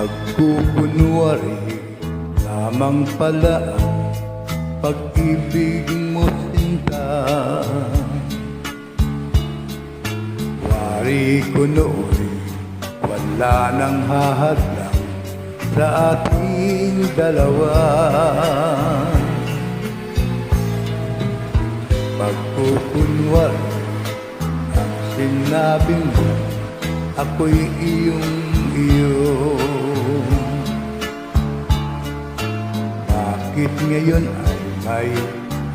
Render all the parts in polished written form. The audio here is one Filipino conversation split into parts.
Pagkukunwari lamang pala pag-ibig mo sinta. Wari ko nooy wala nang hahadlang sa ating dalawa. Pagkukunwari ang sinabi mo, ako'y iyong-iyo. Bakit ngayon ay may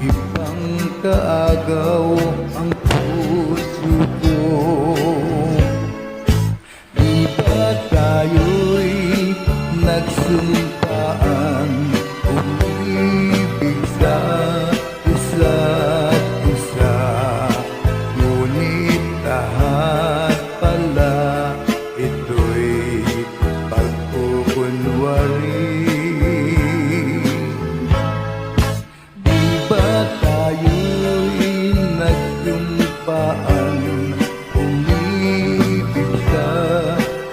ibang kaagaw ang puso ko? Di ba tayo'y nagsumpaan umibig sa isa't isa? Ngunit lahat pala ito'y pagkukunwari. Di ba tayo'y nagsumpaan umibig sa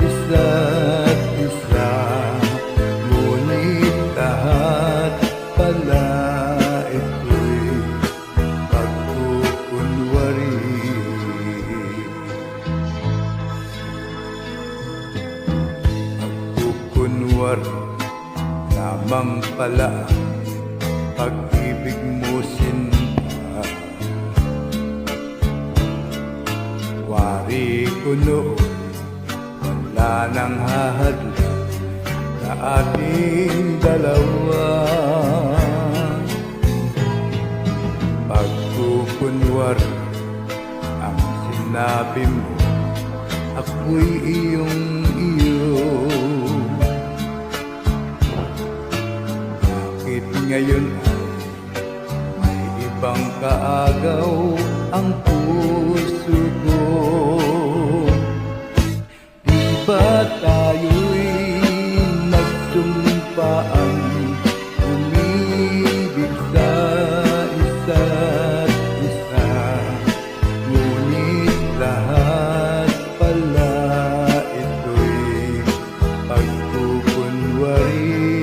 isa't isa? Ngunit lahat pala ito'y pagkukunwari. Pagkukunwari lamang pala pag-ibig mo sinta. Wari ko noon wala nang hahadlang sa ating dalawa. Pagkukunwari ang sinabi mo, ako'y iyong-iyo. Bakit ngayon ay may ibang kaagaw ang puso ko? Di ba tayo'y nagsumpaan umibig sa isa't isa? Ngunit lahat pala ito'y pagkukunwari.